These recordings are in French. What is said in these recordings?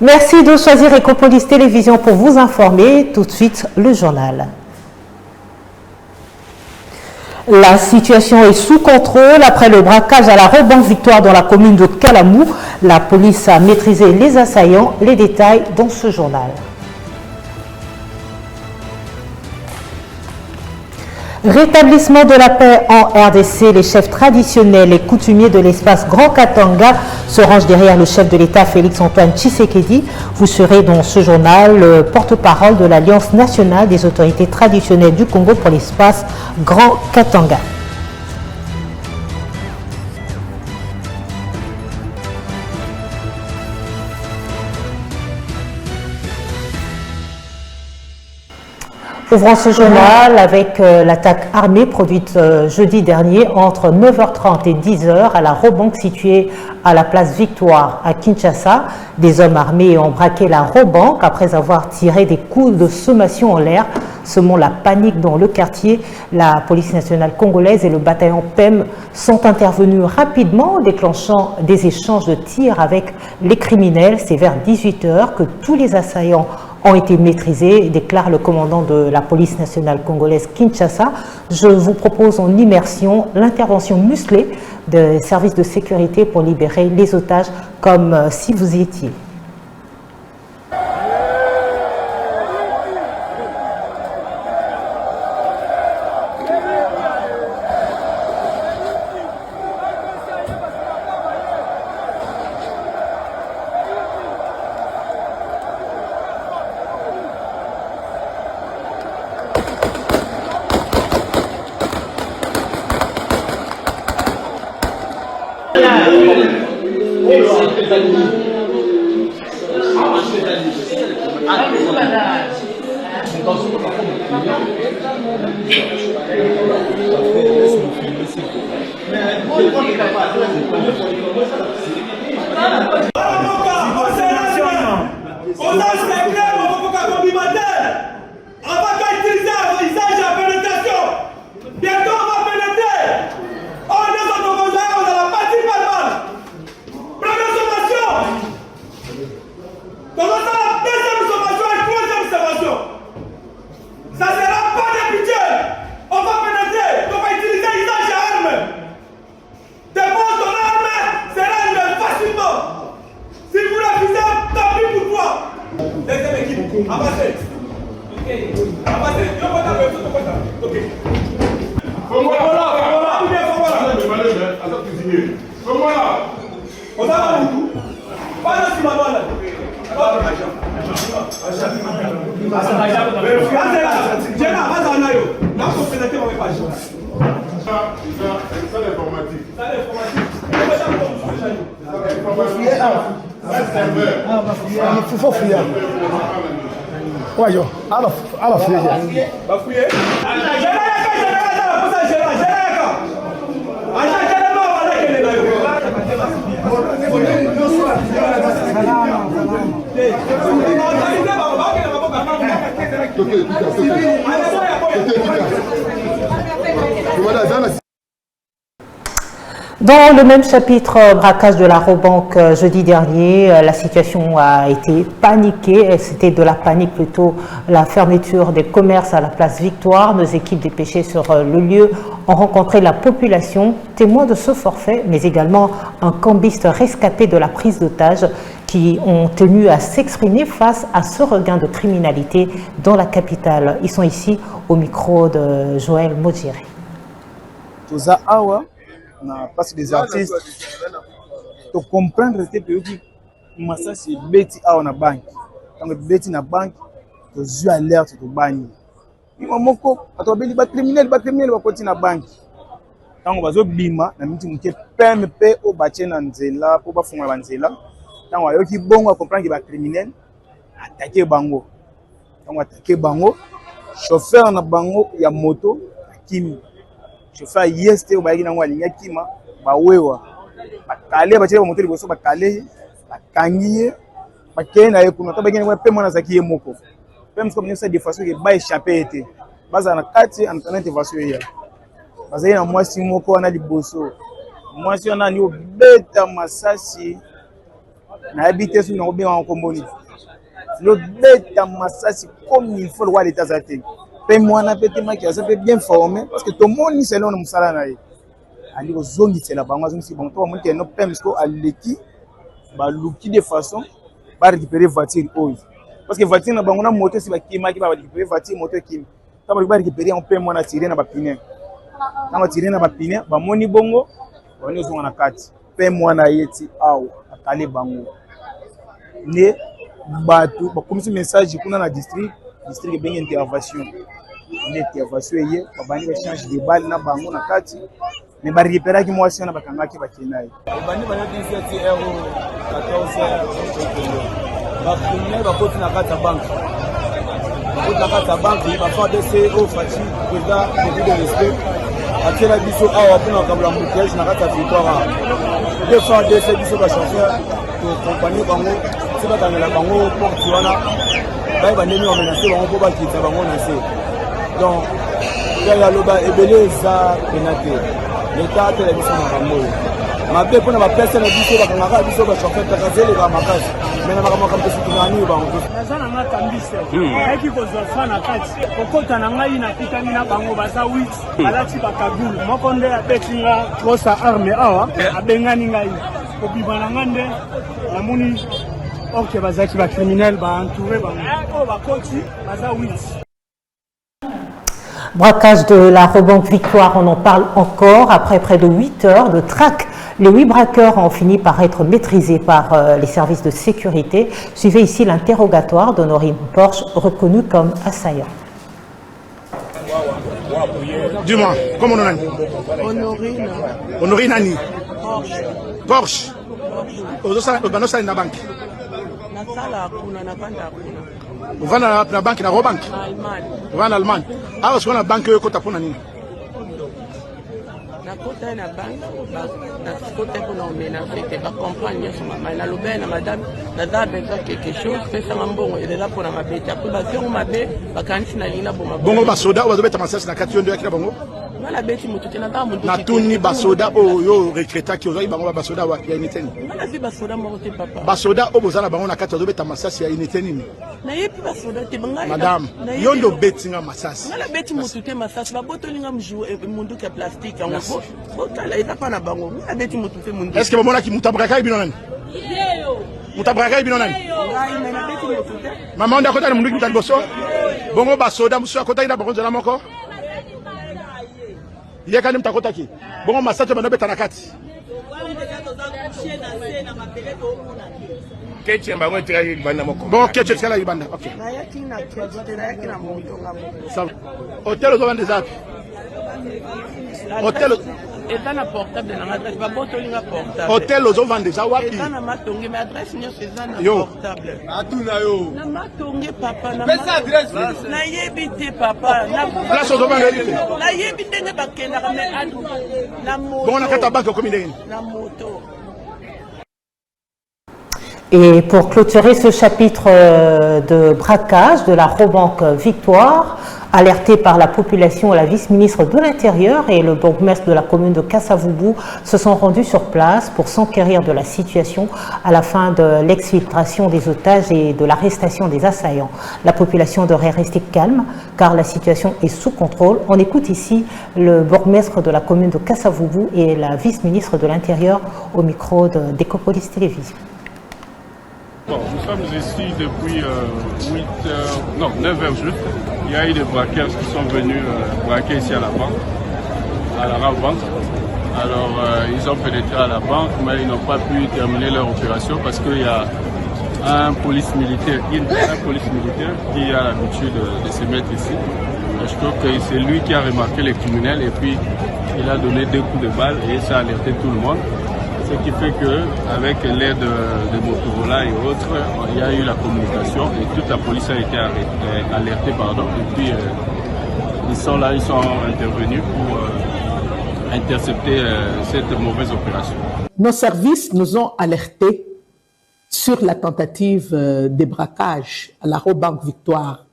Merci de choisir Ecopolis Télévision pour vous informer. Tout de suite, le journal. La situation est sous contrôle après le braquage à la Rebanque Victoire dans la commune de Kalamou. La police a maîtrisé les assaillants. Les détails dans ce journal. Rétablissement de la paix en RDC, les chefs traditionnels et coutumiers de l'espace Grand Katanga se rangent derrière le chef de l'État Félix-Antoine Tshisekedi. Vous serez dans ce journal le porte-parole de l'Alliance nationale des autorités traditionnelles du Congo pour l'espace Grand Katanga. Ouvrons ce journal avec l'attaque armée produite jeudi dernier entre 9h30 et 10h à la Rebanque située à la place Victoire à Kinshasa. Des hommes armés ont braqué la Rebanque après avoir tiré des coups de sommation en l'air, semant la panique dans le quartier. La police nationale congolaise et le bataillon PEM sont intervenus rapidement, déclenchant des échanges de tirs avec les criminels. C'est vers 18h que tous les assaillants ont été maîtrisés, déclare le commandant de la police nationale congolaise Kinshasa. Je vous propose en immersion l'intervention musclée des services de sécurité pour libérer les otages comme si vous y étiez. Dans le même chapitre, braquage de la Rebanque jeudi dernier, la situation a été paniquée. C'était de la panique plutôt, la fermeture des commerces à la place Victoire. Nos équipes dépêchées sur le lieu ont rencontré la population, témoins de ce forfait, mais également un cambiste rescapé de la prise d'otages qui ont tenu à s'exprimer face à ce regain de criminalité dans la capitale. Ils sont ici au micro de Joël Modjiri. Na place des artistes to comprendre que pays massa c'est beti awa na banque donc beti na banque to zu alerte to bani ima moko atobeli ba criminel ba koti na banque tango bazo bima na miti muke PMP o batie na nzela po ba funga ba nzela tango ayoki bongo comprendre que ba criminel attaquer bango tango attaquer bango chauffeur na bango ya moto kimi chauffeur yeste obayaki nango alinga kima bawewa bakale batie ba moto liboso bakale bakangiye bakene na ekuna to bakene kwa pema na zaki moko pema comme ça de façon que ba échapper été baza na kati en train de intervention ya bazali na mwasi moko wana liboso mwasi wana ni obeta masasi na habité sur nos biens en comboni le bête à massage comme il faut le voir l'état zaté pe moi na pété ma qui a bien formé parce que tout le monde c'est là on musala na ali ko zongi c'est là bango zongi bon to monte no pemsko aleki ba luki de façon ba récupérer voiture oyo parce que voiture na bango na moto si ba kima ki ba récupérer voiture moto kim ta ba récupérer on peut moi na tirer na ba pine na tirer na ba pine ba moni bongo on est zonga na kati pe moi na yeti awo akale bango ne batu ba comme message kuna na district bien intervention l'intervention hier babani ba change de balle na bango na kati mais ba récupérer ki mwasi na bakanga ki bakenai bani bana 17 euro 14 ba premier ba koti na kata banque ba kata banque ba fa DC au fati président de respect atira biso awa pona kabla mukej na kata victoire de fa DC biso ba chauffeur pour compagnie bango c'est pas dans la bango porte wana ba ba ndeni o menacer bango po ba kitsa bango na se donc il y a le bas ebele za penate l'état de la mission na bango ma pe pona ba personne biso ba kanga biso ba chauffeur ta kazele ba makasi mais na makama kampe sikinani bango nazana nga tambise eki kozwa fa na kati kokota na ngai na kitani na bango baza 8 alati bakabulu moko nde abetinga trosa arme awa abengani ngai kobima na nga nde namoni ok bazaki ba criminel ba entouré bango bakoti baza 8. Braquage de la Robanque Victoire, on en parle encore. Après près de 8 heures de traque, les 8 braqueurs ont fini par être maîtrisés par les services de sécurité. Suivez ici l'interrogatoire d'Honorine Porsche, reconnu comme assaillant. Dis-moi, comment on a dit? Honorine. Honorine Annie. Porsche. Porsche. Au na banque. Nasala kuna na banda kuna. On va na banque na Robanque. Allemagne. On va en Allemagne. Ah, parce qu'on a banque ko tapona nini? Na kota na banque, na kota kuna omena fete ba comprendre sur mama na lobe na madame na da besoin quelque chose, c'est ça mbongo et là pour na mabeta. Pour ba sur mabe ba kanisi na lina boma. Bongo ba soda ou ba beta masasi na kati yondo yakila bongo. Na beti mututi na ba mututi. Na tuni ba soda o yo recruta ki ozoi bango ba soda wa ya initeni. Na vi ba soda mo te papa. Ba soda o bozana bango na kati beta masasi ya initeni ni. Na yepi ba soda te banga. Madame, yondo beti nga masasi. Na beti mututi masasi ba boto linga mjou e mundu ka plastique en gros. Botala ita pa na bango. Na beti mututi mundu. Est-ce que bomona ki mutabraka ibino nani? Mutabraka ibino nani? Ngai na beti mututi. Maman nda kota mundu ki mutaliboso. Bongo ba soda musu akota ina bango zala moko. Yekani mtakotaki bongo masato bano beta na kati keche mbango tira libanda moko bongo keche tsala libanda OK na yaki na keche na yaki na moto ngamo ça hotel zo vende zapi hotel eta na portable na adresse ba boto linga portable hotel zo vende za wapi eta na matonge mais adresse nyo c'est na yo portable atuna yo na matonge papa na pesa adresse na yebite papa na place zo vende na yebite ne bakenda mais adu na moto bongo na kata banque comme ndenge na moto. Et pour clôturer ce chapitre de braquage de la Robanque Victoire, alerté par la population, la vice-ministre de l'Intérieur et le bourgmestre de la commune de Kasavubu se sont rendus sur place pour s'enquérir de la situation à la fin de l'exfiltration des otages et de l'arrestation des assaillants. La population devrait rester calme car la situation est sous contrôle. On écoute ici le bourgmestre de la commune de Kasavubu et la vice-ministre de l'Intérieur au micro d'Ecopolis Télévision. Bon, nous sommes ici depuis 9 heures juste. Il y a eu des braqueurs qui sont venus braquer ici à la banque, à la Robanque. Alors, ils ont pénétré à la banque, mais ils n'ont pas pu terminer leur opération parce qu'il y a un police militaire qui a l'habitude de se mettre ici. Je trouve que c'est lui qui a remarqué les criminels et puis il a donné 2 coups de balle et ça a alerté tout le monde. Ce qui fait qu'avec l'aide de Motorola et autres, il y a eu la communication et toute la police a été alertée. Et puis ils sont intervenus pour intercepter cette mauvaise opération. Nos services nous ont alertés sur la tentative de braquage à la Robanque Victoire.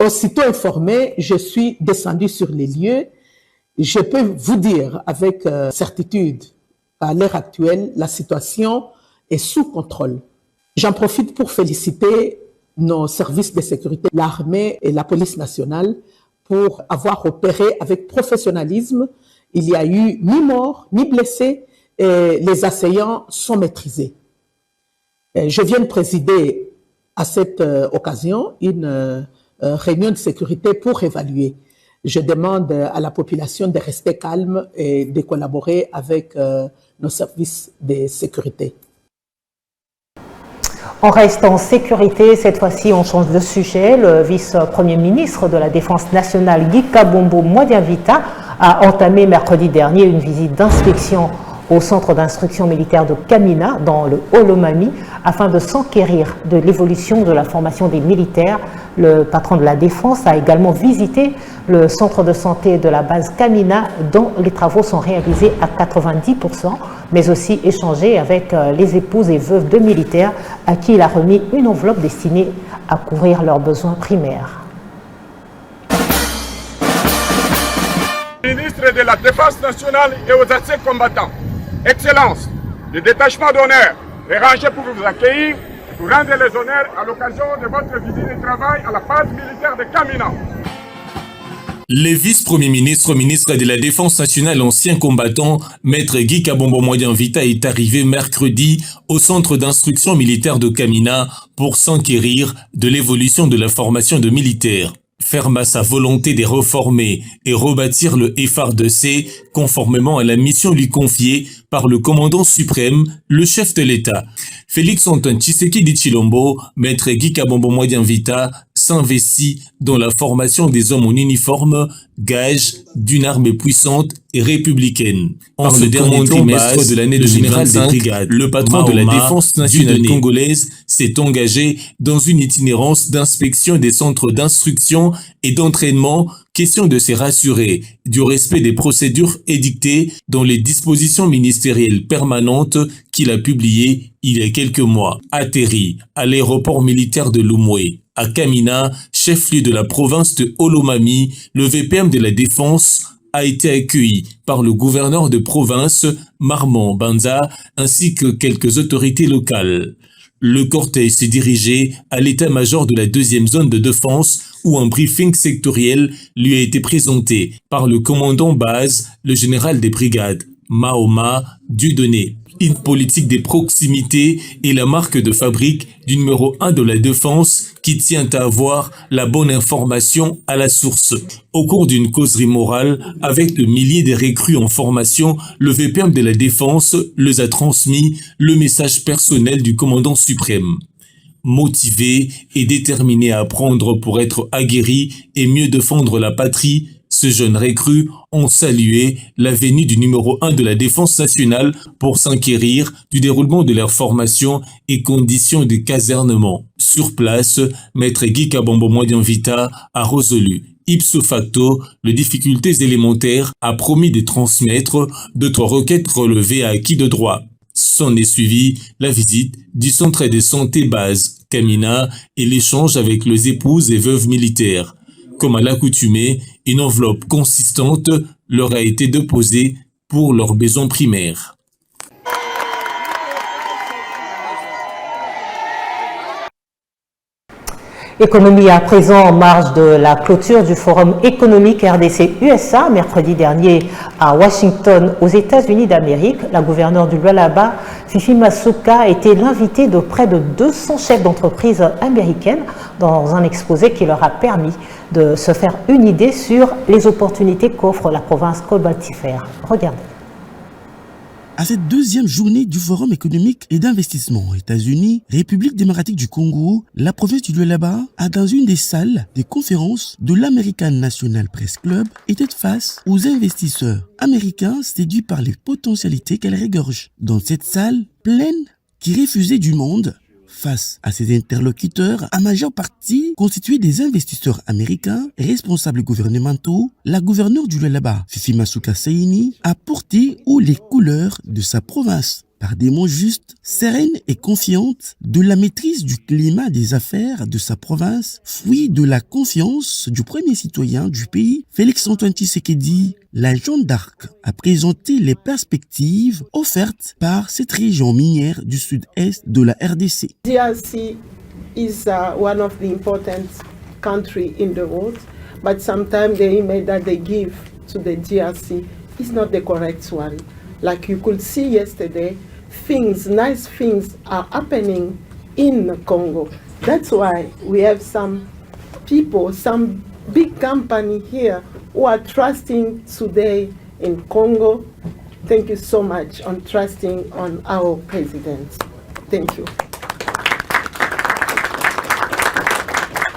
Aussitôt informé, je suis descendu sur les lieux. Je peux vous dire avec certitude qu'à l'heure actuelle, la situation est sous contrôle. J'en profite pour féliciter nos services de sécurité, l'armée et la police nationale, pour avoir opéré avec professionnalisme. Il n'y a eu ni mort, ni blessés, et les assaillants sont maîtrisés. Je viens de présider à cette occasion une réunion de sécurité pour évaluer. Je demande à la population de rester calme et de collaborer avec nos services de sécurité. On reste en sécurité, cette fois-ci on change de sujet. Le vice-premier ministre de la Défense nationale, Guy Kabombo Mwadianvita, a entamé mercredi dernier une visite d'inspection au centre d'instruction militaire de Kamina, dans le Haut-Lomami, afin de s'enquérir de l'évolution de la formation des militaires. Le patron de la Défense a également visité le centre de santé de la base Kamina, dont les travaux sont réalisés à 90%, mais aussi échangé avec les épouses et veuves de militaires à qui il a remis une enveloppe destinée à couvrir leurs besoins primaires. Ministre de la Défense nationale et aux anciens combattants, Excellence, le détachement d'honneur est rangé pour vous accueillir, pour rendre les honneurs à l'occasion de votre visite de travail à la base militaire de Kamina. Le vice-premier ministre, ministre de la Défense nationale, ancien combattant, maître Guy Kabombo Mwadianvita est arrivé mercredi au centre d'instruction militaire de Kamina pour s'enquérir de l'évolution de la formation de militaires. Ferme à sa volonté de réformer et rebâtir le FARDC conformément à la mission lui confiée par le commandant suprême, le chef de l'État. Félix Antoine Tshisekedi Tshilombo, maître Guy Kabombo Mwadianvita, s'investit dans la formation des hommes en uniforme, gage d'une armée puissante et républicaine. En ce dernier trimestre de l'année 2025, le patron de la Défense nationale congolaise s'est engagé dans une itinérance d'inspection des centres d'instruction et d'entraînement, question de se rassurer du respect des procédures édictées dans les dispositions ministérielles permanentes qu'il a publiées il y a quelques mois. Atterri à l'aéroport militaire de Lumwe, à Kamina, chef-lieu de la province de Haut-Lomami, le VPM de la Défense a été accueilli par le gouverneur de province, Marmon Banza, ainsi que quelques autorités locales. Le cortège s'est dirigé à l'état-major de la deuxième zone de défense où un briefing sectoriel lui a été présenté par le commandant base, le général des brigades, Mahoma Dieudonné. Une politique des proximités est la marque de fabrique du numéro 1 de la défense qui tient à avoir la bonne information à la source. Au cours d'une causerie morale avec de milliers de recrues en formation, le VPM de la défense leur a transmis le message personnel du commandant suprême. Motivé et déterminé à apprendre pour être aguerri et mieux défendre la patrie, ce jeune recrue ont salué la venue du numéro 1 de la Défense nationale pour s'enquérir du déroulement de leur formation et conditions de casernement. Sur place, maître Guy Kabombo Mwadianvita a résolu ipso facto les difficultés élémentaires, a promis de transmettre d'autres requêtes relevées à acquis de droit. S'en est suivi la visite du centre de santé base Kamina et l'échange avec les épouses et veuves militaires. Comme à l'accoutumée, une enveloppe consistante leur a été déposée pour leurs besoins primaires. Économie à présent en marge de la clôture du Forum économique RDC-USA mercredi dernier à Washington aux États-Unis d'Amérique. La gouverneure du Lualaba, Fifi Masuka, était l'invitée de près de 200 chefs d'entreprise américaines dans un exposé qui leur a permis de se faire une idée sur les opportunités qu'offre la province cobaltifère. Regardez. À cette deuxième journée du Forum économique et d'investissement aux États-Unis, République démocratique du Congo, la province du Lualaba a dans une des salles des conférences de l'American National Press Club été face aux investisseurs américains séduits par les potentialités qu'elle regorge. Dans cette salle pleine qui refusait du monde, face à ses interlocuteurs, en majeure partie constitués des investisseurs américains, responsables gouvernementaux, la gouverneure du Lualaba, Fifi Masuka Saini, a porté haut les couleurs de sa province. par des mots justes, sereine et confiante de la maîtrise du climat des affaires de sa province, fruit de la confiance du premier citoyen du pays, Félix-Antoine Tshisekedi, la Jeanne d'Arc a présenté les perspectives offertes par cette région minière du sud-est de la RDC. DRC is one of the important countries in the world, but sometimes the image that they give to the DRC is not the correct one. Like you could see yesterday, nice things are happening in Congo. That's why we have some people, some big company here who are trusting today in Congo. Thank you so much on trusting on our president. Thank you.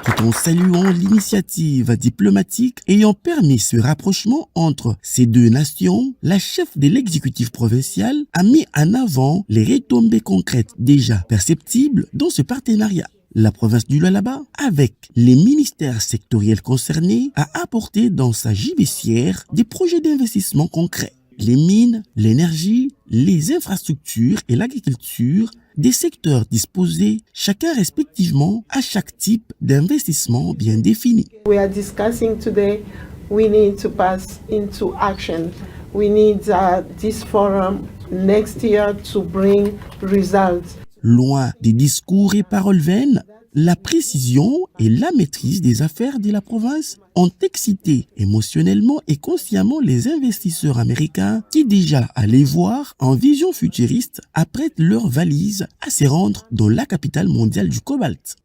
Tout en saluant l'initiative diplomatique ayant permis ce rapprochement entre ces deux nations, la chef de l'exécutif provincial a mis en avant les retombées concrètes déjà perceptibles dans ce partenariat. La province du Lualaba, avec les ministères sectoriels concernés, a apporté dans sa gibecière des projets d'investissement concrets. Les mines, l'énergie, les infrastructures et l'agriculture, des secteurs disposés, chacun respectivement à chaque type d'investissement bien défini. We are discussing today, we need to pass into action. We need this forum next year to bring results. Loin des discours et paroles vaines, la précision et la maîtrise des affaires de la province ont excité émotionnellement et consciemment les investisseurs américains qui déjà allaient voir en vision futuriste apprêtent leurs valises à se rendre dans la capitale mondiale du cobalt.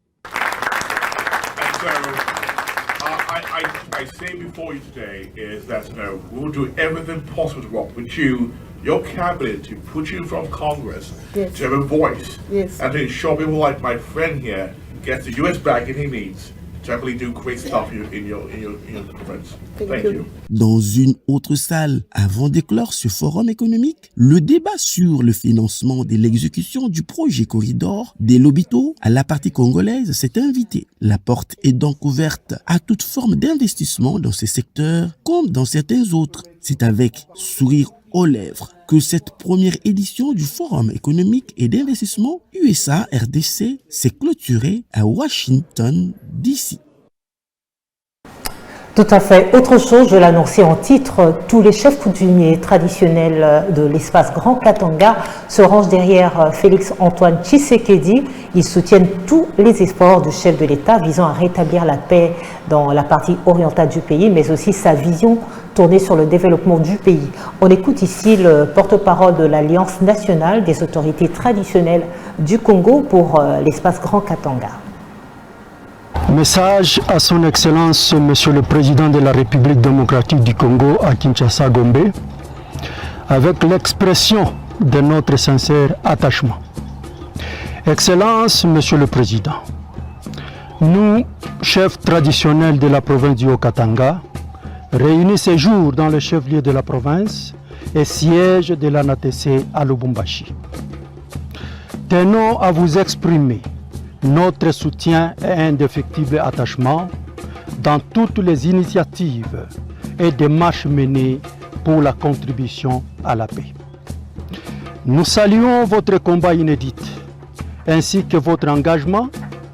I say before you today is that we will do everything possible to work with you, your cabinet, to put you from Congress, yes, to have a voice, yes, and to ensure people like my friend here gets the US backing he needs to actually do great stuff in your province. Thank you. Dans une autre salle, avant d'éclore ce forum économique, le débat sur le financement de l'exécution du projet corridor des Lobito à la partie congolaise s'est invité. La porte est donc ouverte à toute forme d'investissement dans ces secteurs comme dans certains autres. C'est avec sourire aux lèvres que cette première édition du Forum économique et d'investissement USA-RDC s'est clôturée à Washington, D.C. Tout à fait. Autre chose, je l'annonçais en titre, tous les chefs coutumiers traditionnels de l'espace Grand Katanga se rangent derrière Félix-Antoine Tshisekedi. Ils soutiennent tous les efforts du chef de l'État visant à rétablir la paix dans la partie orientale du pays, mais aussi sa vision tournée sur le développement du pays. On écoute ici le porte-parole de l'Alliance nationale des autorités traditionnelles du Congo pour l'espace Grand Katanga. Message à son Excellence, Monsieur le Président de la République démocratique du Congo à Kinshasa, Gombe, avec l'expression de notre sincère attachement. Excellence, Monsieur le Président, nous, chefs traditionnels de la province du Haut-Katanga, réunis ce jour dans le chef-lieu de la province et siège de l'ANATC à Lubumbashi, tenons à vous exprimer notre soutien et indéfectible attachement dans toutes les initiatives et démarches menées pour la contribution à la paix. Nous saluons votre combat inédit ainsi que votre engagement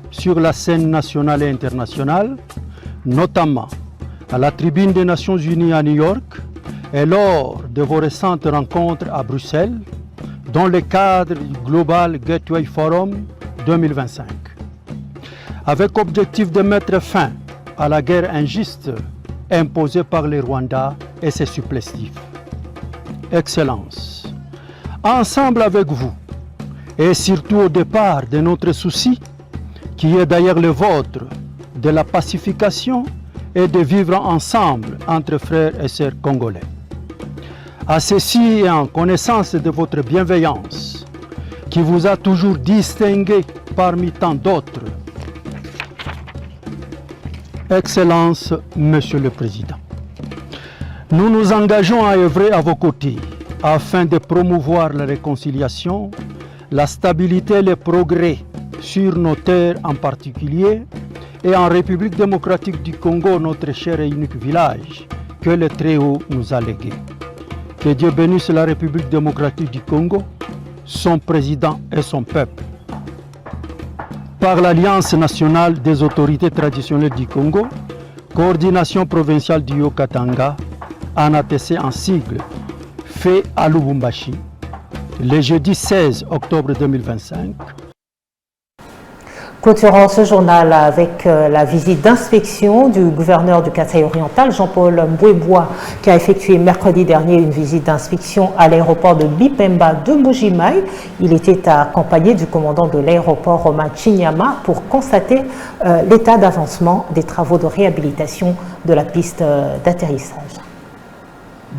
sur la scène nationale et internationale, notamment à la tribune des Nations Unies à New York et lors de vos récentes rencontres à Bruxelles dans le cadre du Global Gateway Forum 2025, avec objectif de mettre fin à la guerre injuste imposée par le Rwanda et ses supplétifs. Excellence, ensemble avec vous, et surtout au départ de notre souci, qui est d'ailleurs le vôtre, de la pacification et de vivre ensemble entre frères et sœurs congolais. À ceci et en connaissance de votre bienveillance, qui vous a toujours distingué parmi tant d'autres. Excellence, Monsieur le Président, nous nous engageons à œuvrer à vos côtés afin de promouvoir la réconciliation, la stabilité et le progrès sur nos terres en particulier et en République démocratique du Congo, notre cher et unique village que le Très-Haut nous a légué. Que Dieu bénisse la République démocratique du Congo, son président et son peuple. Par l'Alliance nationale des autorités traditionnelles du Congo, Coordination provinciale du Haut-Katanga, ANATC en sigle, fait à Lubumbashi, le jeudi 16 octobre 2025. Clôturons ce journal avec la visite d'inspection du gouverneur du Kasaï oriental, Jean-Paul Mbouébois, qui a effectué mercredi dernier une visite d'inspection à l'aéroport de Bipemba de Mbujimaï. Il était accompagné du commandant de l'aéroport, Romain Chinyama, pour constater l'état d'avancement des travaux de réhabilitation de la piste d'atterrissage.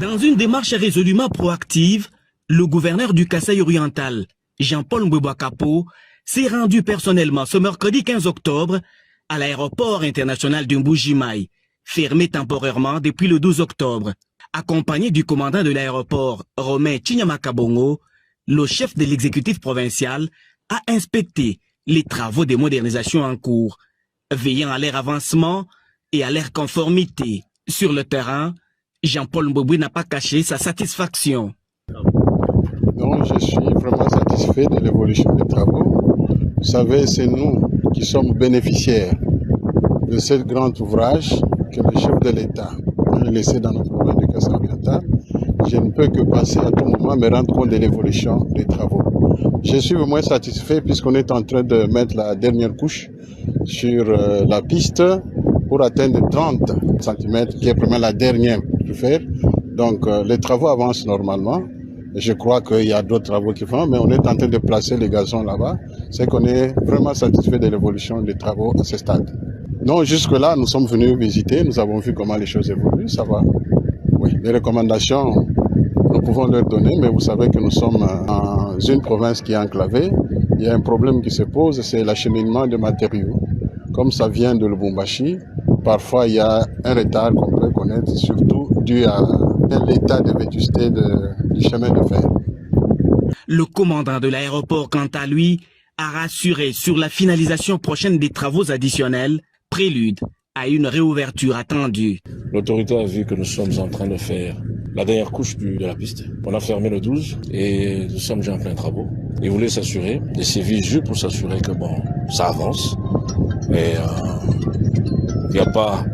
Dans une démarche résolument proactive, le gouverneur du Kasaï oriental, Jean-Paul Mbouébois Kapo, s'est rendu personnellement ce mercredi 15 octobre à l'aéroport international de Mbujimaï, fermé temporairement depuis le 12 octobre. Accompagné du commandant de l'aéroport, Romain Chinyama Kabongo, le chef de l'exécutif provincial a inspecté les travaux de modernisation en cours, veillant à leur avancement et à leur conformité. Sur le terrain, Jean-Paul Mbouébois n'a pas caché sa satisfaction. Donc, je suis vraiment satisfait de l'évolution des travaux. Vous savez, c'est nous qui sommes bénéficiaires de ce grand ouvrage que le chef de l'État a laissé dans notre province du Kasaï oriental. Je ne peux que passer à tout moment me rendre compte de l'évolution des travaux. Je suis au moins satisfait puisqu'on est en train de mettre la dernière couche sur la piste pour atteindre 30 cm, qui est vraiment la dernière à faire. Donc les travaux avancent normalement. Je crois qu'il y a d'autres travaux qui font, mais on est en train de placer les gazons là-bas. C'est qu'on est vraiment satisfait de l'évolution des travaux à ce stade. Donc jusque-là, nous sommes venus visiter, nous avons vu comment les choses évoluent, ça va. Oui, les recommandations, nous pouvons leur donner, mais vous savez que nous sommes dans une province qui est enclavée. Il y a un problème qui se pose, c'est l'acheminement de matériaux. Comme ça vient de Lubumbashi, parfois il y a un retard qu'on peut connaître, surtout dû à l'état de vétusté du chemin de fer. Le commandant de l'aéroport, quant à lui, a rassuré sur la finalisation prochaine des travaux additionnels, prélude à une réouverture attendue. L'autorité a vu que nous sommes en train de faire la dernière couche de la piste. On a fermé le 12 et nous sommes déjà en plein travaux. Ils voulaient s'assurer, et c'est visu pour s'assurer que bon, ça avance. Et il n'y a pas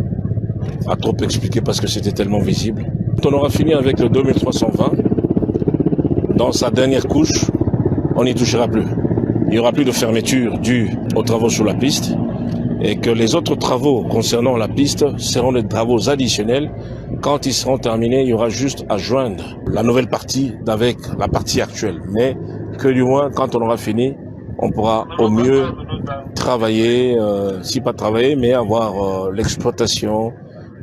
à trop expliquer parce que c'était tellement visible. On aura fini avec le 2320. Dans sa dernière couche, on n'y touchera plus. Il n'y aura plus de fermeture due aux travaux sur la piste et que les autres travaux concernant la piste seront des travaux additionnels. Quand ils seront terminés, il y aura juste à joindre la nouvelle partie avec la partie actuelle. Mais que du moins, quand on aura fini, on pourra au mieux travailler, si pas travailler, mais avoir l'exploitation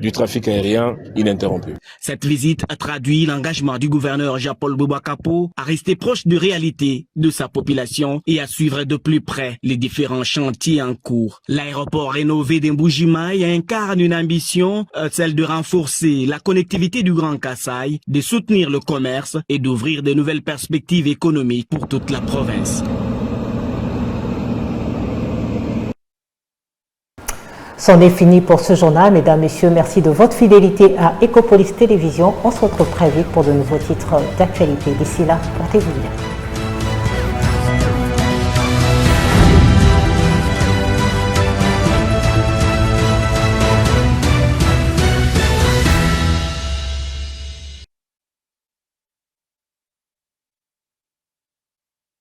du trafic aérien ininterrompu. Cette visite a traduit l'engagement du gouverneur Jean-Paul Mbouébois Kapo à rester proche de réalité de sa population et à suivre de plus près les différents chantiers en cours. L'aéroport rénové d'Mbujimaï incarne une ambition, celle de renforcer la connectivité du Grand Kasaï, de soutenir le commerce et d'ouvrir de nouvelles perspectives économiques pour toute la province. C'en est fini pour ce journal. Mesdames, Messieurs, merci de votre fidélité à Ecopolis Télévision. On se retrouve très vite pour de nouveaux titres d'actualité. D'ici là, portez-vous bien.